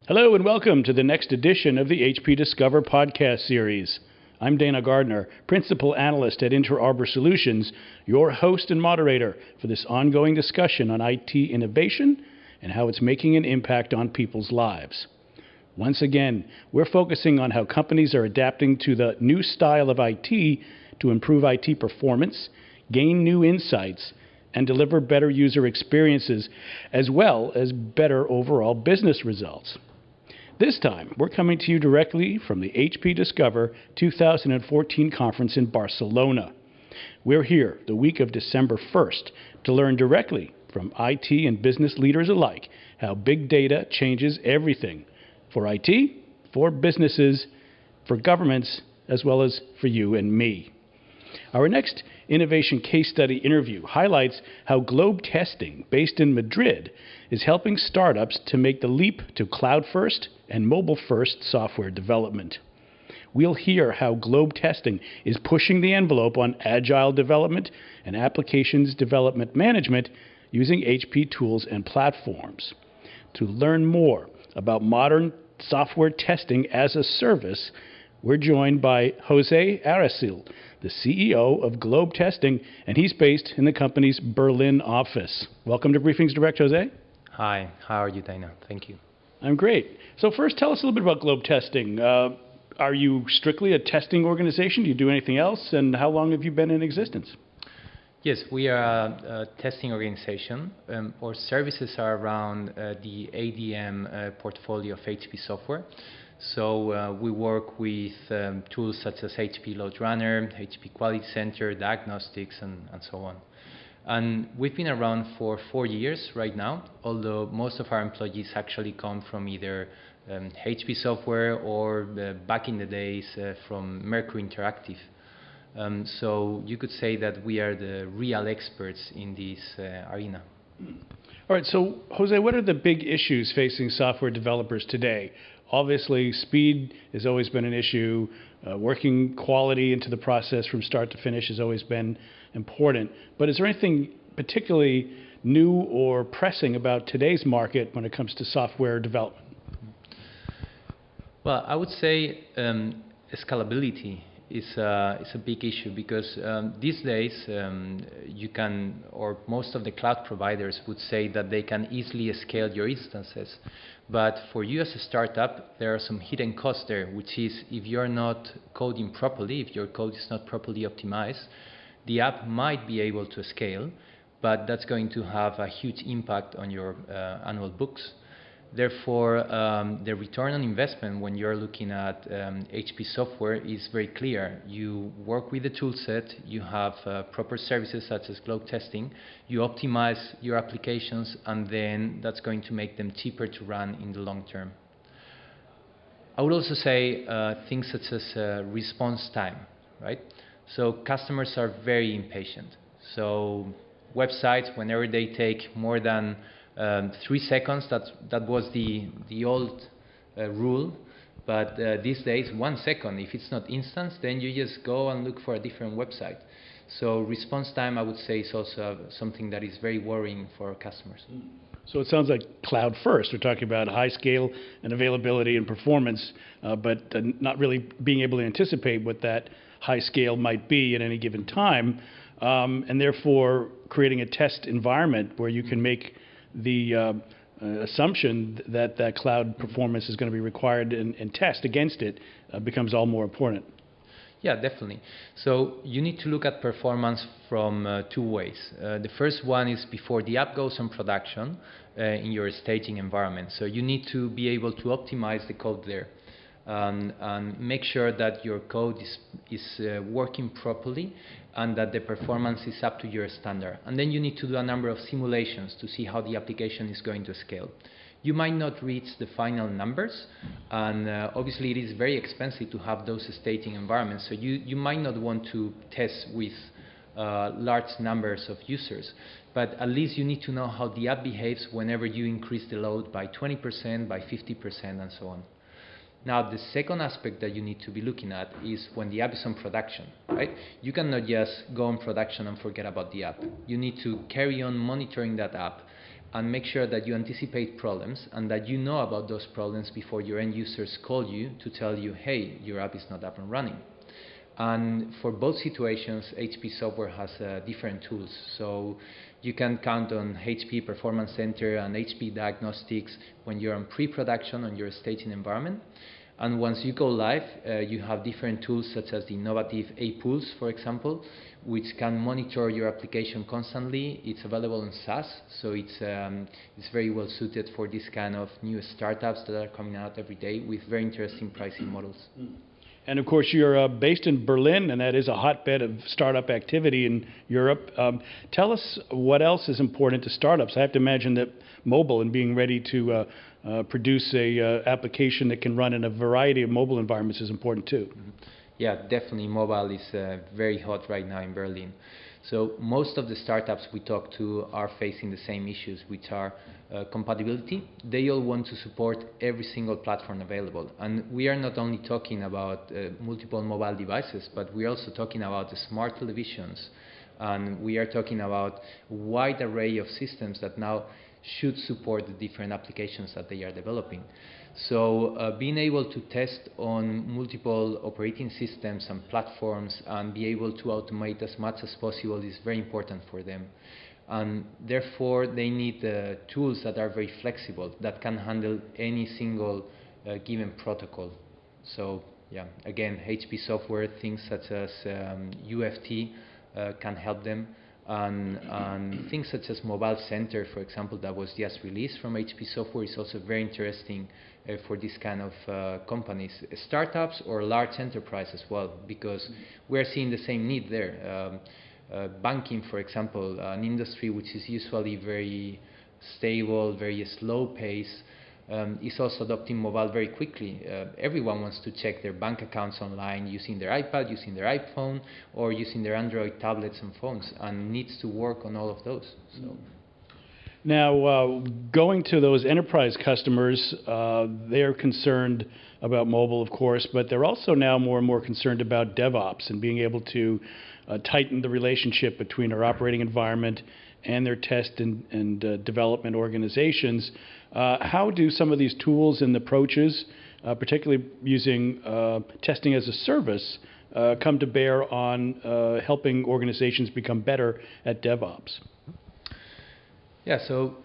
Hello and welcome to the next edition of the HP Discover podcast series. I'm Dana Gardner, Principal Analyst at Inter Arbor Solutions, your host and moderator for this ongoing discussion on IT innovation and how it's making an impact on people's lives. Once again, we're focusing on how companies are adapting to the new style of IT to improve IT performance, gain new insights, and deliver better user experiences, as well as better overall business results. This time, we're coming to you directly from the HP Discover 2014 conference in Barcelona. We're here the week of December 1st to learn directly from IT and business leaders alike how big data changes everything for IT, for businesses, for governments, as well as for you and me. Our next innovation case study interview highlights how Globe Testing, based in Madrid, is helping startups to make the leap to cloud-first and mobile-first software development. We'll hear how Globe Testing is pushing the envelope on agile development and applications development management using HP tools and platforms. To learn more about modern software testing as a service, we're joined by Jose Aracil, the CEO of Globe Testing, and he's based in the company's Berlin office. Welcome to Briefings Direct, Jose. Hi, how are you, Dana? Thank you. I'm great. So first, tell us a little bit about Globe Testing. Are you strictly a testing organization? Do you do anything else? And how long have you been in existence? Yes, we are a testing organization. Our services are around the ADM portfolio of HP software. So we work with tools such as HP Load Runner, HP Quality Center, Diagnostics, and so on. And we've been around for 4 years right now, although most of our employees actually come from either HP software or back in the days from Mercury Interactive. So you could say that we are the real experts in this arena. All right, so Jose, what are the big issues facing software developers today? Obviously, speed has always been an issue. Working quality into the process from start to finish has always been important. But is there anything particularly new or pressing about today's market when it comes to software development? Well, I would say scalability is a big issue because these days you can, or most of the cloud providers would say that they can easily scale your instances. But for you as a startup, there are some hidden costs there, which is if you're not coding properly, if your code is not properly optimized, the app might be able to scale, but that's going to have a huge impact on your annual books. Therefore, the return on investment when you're looking at HP software is very clear. You work with the tool set, you have proper services such as Globe Testing, you optimize your applications, and then that's going to make them cheaper to run in the long term. I would also say things such as response time, right? So customers are very impatient. So websites, whenever they take more than 3 seconds, that was the old rule, but these days 1 second. If it's not instant, then you just go and look for a different website. So response time, I would say, is also something that is very worrying for our customers. So it sounds like cloud first. We're talking about high scale and availability and performance, but not really being able to anticipate what that high scale might be at any given time, and therefore creating a test environment where you can make the assumption that that cloud performance is going to be required and test against it becomes all more important. Yeah, definitely. So you need to look at performance from 2 ways. The first one is before the app goes on production in your staging environment. So you need to be able to optimize the code there and make sure that your code is working properly and that the performance is up to your standard. And then you need to do a number of simulations to see how the application is going to scale. You might not reach the final numbers, and obviously it is very expensive to have those staging environments, so you might not want to test with large numbers of users, but at least you need to know how the app behaves whenever you increase the load by 20%, by 50%, and so on. Now, the second aspect that you need to be looking at is when the app is on production, right? You cannot just go on production and forget about the app. You need to carry on monitoring that app and make sure that you anticipate problems and that you know about those problems before your end users call you to tell you, hey, your app is not up and running. And for both situations, HP software has different tools. So you can count on HP Performance Center and HP Diagnostics when you're on pre-production on your staging environment. And once you go live, you have different tools such as the innovative A-Pools, for example, which can monitor your application constantly. It's available in SaaS, so it's very well suited for this kind of new startups that are coming out every day with very interesting pricing models. And of course, you're based in Berlin, and that is a hotbed of startup activity in Europe. Tell us what else is important to startups. I have to imagine that mobile and being ready to produce a application that can run in a variety of mobile environments is important too. Mm-hmm. Yeah, definitely mobile is very hot right now in Berlin. So most of the startups we talk to are facing the same issues, which are compatibility. They all want to support every single platform available. And we are not only talking about multiple mobile devices, but we're also talking about the smart televisions. And we are talking about a wide array of systems that now should support the different applications that they are developing. So being able to test on multiple operating systems and platforms and be able to automate as much as possible is very important for them. And therefore they need tools that are very flexible, that can handle any single given protocol. So yeah, again, HP software, things such as UFT can help them. And things such as Mobile Center, for example, that was just released from HP software, is also very interesting for this kind of companies, startups or large enterprise as well, because we're seeing the same need there. Banking, for example, an industry which is usually very stable, very slow pace, is also adopting mobile very quickly. Everyone wants to check their bank accounts online using their iPad, using their iPhone, or using their Android tablets and phones, and needs to work on all of those. So. Now, going to those enterprise customers, they're concerned about mobile, of course, but they're also now more and more concerned about DevOps and being able to tighten the relationship between our operating environment and their test and development organizations. How do some of these tools and approaches, particularly using testing as a service, come to bear on helping organizations become better at DevOps? Yeah, so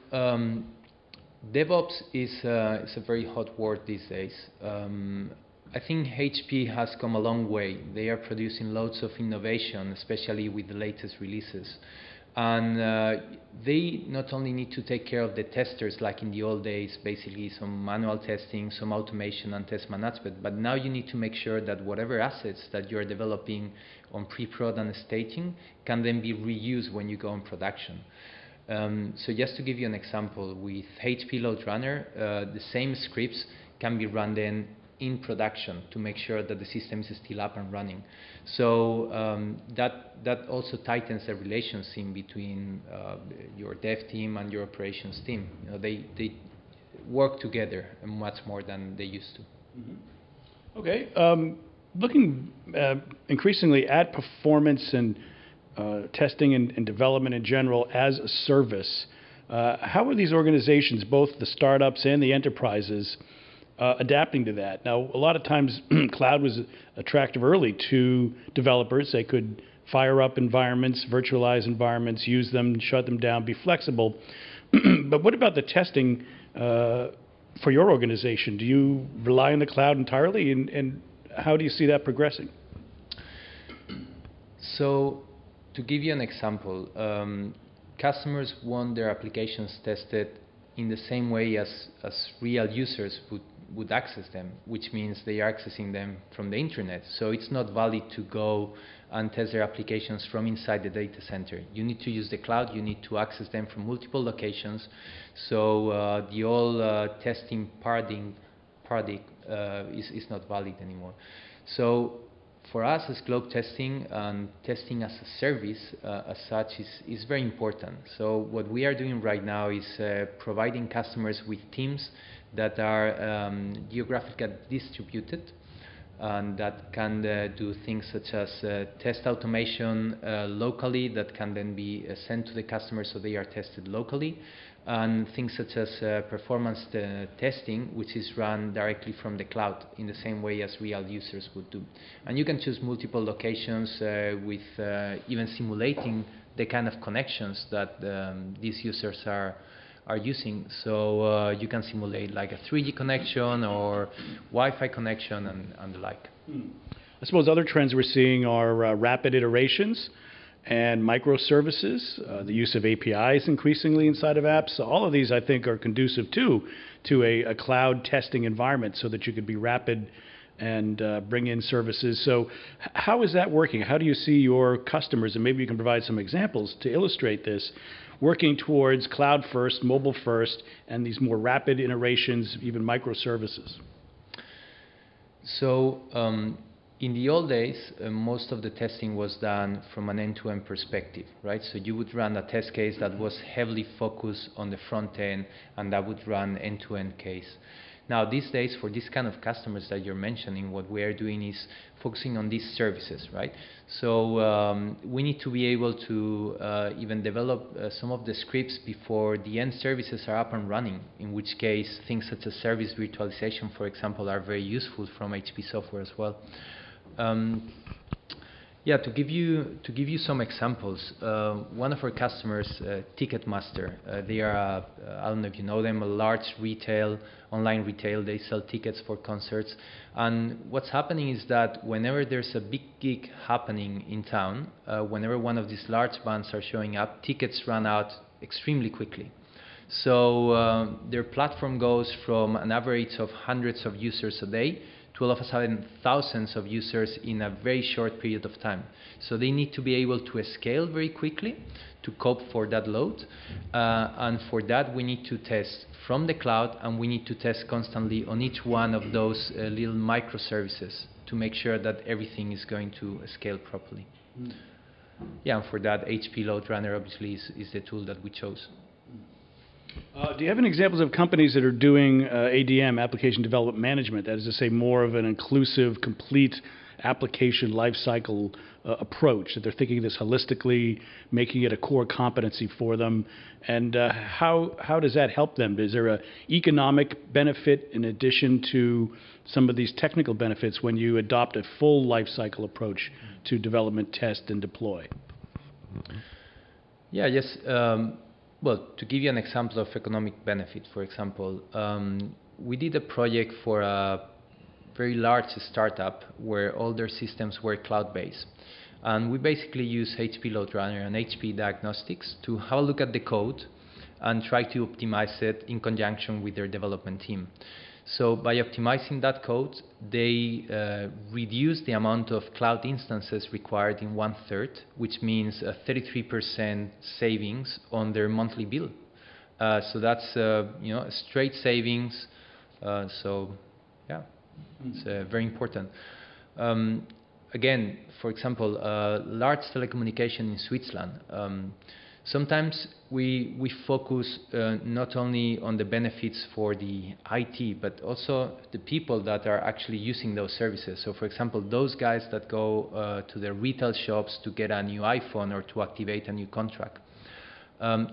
DevOps is a very hot word these days. I think HP has come a long way. They are producing loads of innovation, especially with the latest releases. And they not only need to take care of the testers like in the old days, basically some manual testing, some automation and test management, but now you need to make sure that whatever assets that you're developing on pre-prod and staging can then be reused when you go on production. So just to give you an example, with HP Load Runner, the same scripts can be run then in production to make sure that the system is still up and running. So that also tightens the relations in between your dev team and your operations team. You know, they work together much more than they used to. Mm-hmm. Okay, looking increasingly at performance and testing and development in general as a service, how are these organizations, both the startups and the enterprises, adapting to that? Now, a lot of times cloud was attractive early to developers. They could fire up environments, virtualize environments, use them, shut them down, be flexible. But what about the testing for your organization? Do you rely on the cloud entirely, and how do you see that progressing? So, to give you an example, customers want their applications tested in the same way as real users would access them, which means they are accessing them from the internet. So it's not valid to go and test their applications from inside the data center. You need to use the cloud, you need to access them from multiple locations. So the whole testing paradigm is not valid anymore. So for us as Globe Testing, testing as a service as such is very important. So what we are doing right now is providing customers with teams that are geographically distributed, and that can do things such as test automation locally that can then be sent to the customer so they are tested locally, and things such as performance testing, which is run directly from the cloud in the same way as real users would do. And you can choose multiple locations with even simulating the kind of connections that these users are using. So you can simulate like a 3G connection or Wi-Fi connection and the like. I suppose other trends we're seeing are rapid iterations and microservices, the use of APIs increasingly inside of apps. So all of these, I think, are conducive to a cloud testing environment so that you could be rapid and bring in services. So how is that working? How do you see your customers, and maybe you can provide some examples to illustrate this, working towards cloud first, mobile first, and these more rapid iterations, even microservices? So in the old days, most of the testing was done from an end-to-end perspective, right? So you would run a test case that was heavily focused on the front end, and that would run end-to-end case. Now, these days, for this kind of customers that you're mentioning, what we are doing is focusing on these services, right? So we need to be able to even develop some of the scripts before the end services are up and running, in which case things such as service virtualization, for example, are very useful from HP software as well. Yeah, to give you some examples, one of our customers, Ticketmaster, they are, I don't know if you know them, a large online retail. They sell tickets for concerts. And what's happening is that whenever there's a big gig happening in town, whenever one of these large bands are showing up, tickets run out extremely quickly. So their platform goes from an average of hundreds of users a day to all of a sudden thousands of users in a very short period of time. So they need to be able to scale very quickly to cope for that load. And for that, we need to test from the cloud, and we need to test constantly on each one of those little microservices to make sure that everything is going to scale properly. Yeah, and for that, HP LoadRunner obviously is the tool that we chose. Do you have any examples of companies that are doing ADM, application development management, that is to say more of an inclusive, complete application lifecycle approach, that they're thinking of this holistically, making it a core competency for them? And how does that help them? Is there an economic benefit in addition to some of these technical benefits when you adopt a full lifecycle approach to development, test, and deploy? Yeah, yes. Well, to give you an example of economic benefit, for example, we did a project for a very large startup where all their systems were cloud-based. And we basically use HP LoadRunner and HP Diagnostics to have a look at the code and try to optimize it in conjunction with their development team. So by optimizing that code, they reduce the amount of cloud instances required in 1/3, which means a 33% savings on their monthly bill. So that's straight savings. So yeah, it's very important. Again, for example, large telecommunication in Switzerland. Sometimes we focus not only on the benefits for the IT, but also the people that are actually using those services. So for example, those guys that go to the retail shops to get a new iPhone or to activate a new contract.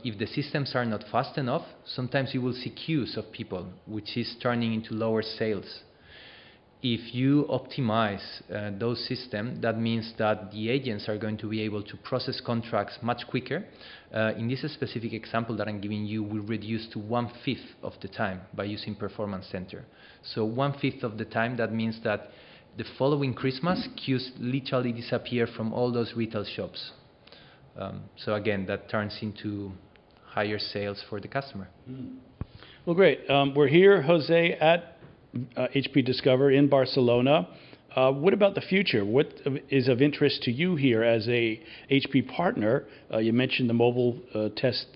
If the systems are not fast enough, sometimes you will see queues of people, which is turning into lower sales. If you optimize those systems, that means that the agents are going to be able to process contracts much quicker. In this specific example that I'm giving you, we reduce to 1/5 of the time by using Performance Center. So 1/5 of the time, that means that the following Christmas, queues literally disappear from all those retail shops. So again, that turns into higher sales for the customer. Well, great. We're here, Jose, at HP Discover in Barcelona. What about the future? What is of interest to you here as a HP partner? You mentioned the mobile test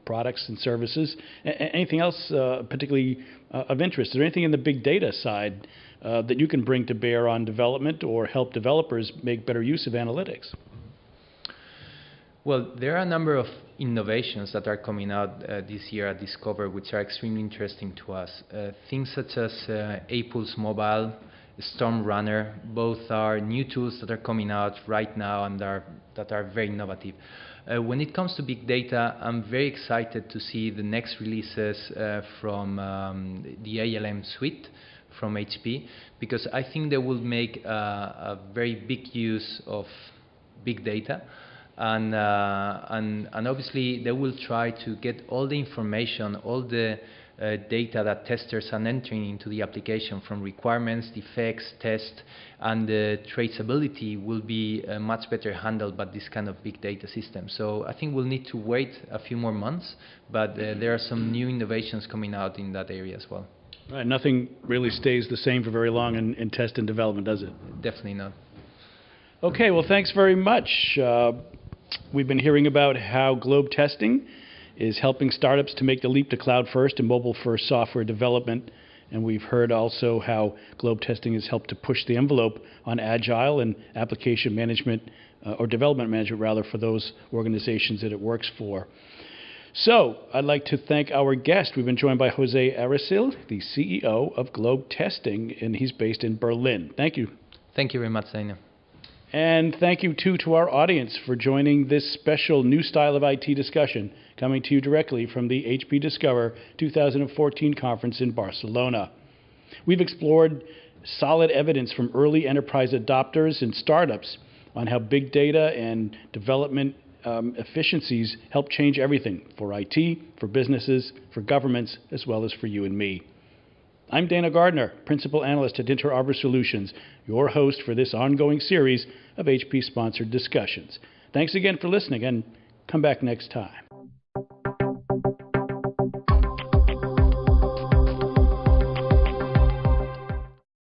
products and services. Anything else particularly of interest? Is there anything in the big data side that you can bring to bear on development or help developers make better use of analytics? Well, there are a number of innovations that are coming out this year at Discover, which are extremely interesting to us. Things such as A-Pulse Mobile, Storm Runner. Both are new tools that are coming out right now and that are very innovative. When it comes to big data, I'm very excited to see the next releases from the ALM suite from HP, because I think they will make a very big use of big data, and obviously they will try to get all the information, all the data that testers are entering into the application, from requirements, defects, test, and the traceability will be much better handled by this kind of big data system. So I think we'll need to wait a few more months, but there are some new innovations coming out in that area as well. Right, nothing really stays the same for very long in test and development, does it? Definitely not. Okay, well, thanks very much. We've been hearing about how Globe Testing is helping startups to make the leap to cloud-first and mobile-first software development. And we've heard also how Globe Testing has helped to push the envelope on agile and application management, or development management rather, for those organizations that it works for. So I'd like to thank our guest. We've been joined by Jose Aracil, the CEO of Globe Testing, and he's based in Berlin. Thank you. Thank you very much, Dana. And thank you, too, to our audience for joining this special new style of IT discussion, coming to you directly from the HP Discover 2014 conference in Barcelona. We've explored solid evidence from early enterprise adopters and startups on how big data and development efficiencies help change everything for IT, for businesses, for governments, as well as for you and me. I'm Dana Gardner, Principal Analyst at Inter Arbor Solutions, your host for this ongoing series of HP-sponsored discussions. Thanks again for listening, and come back next time.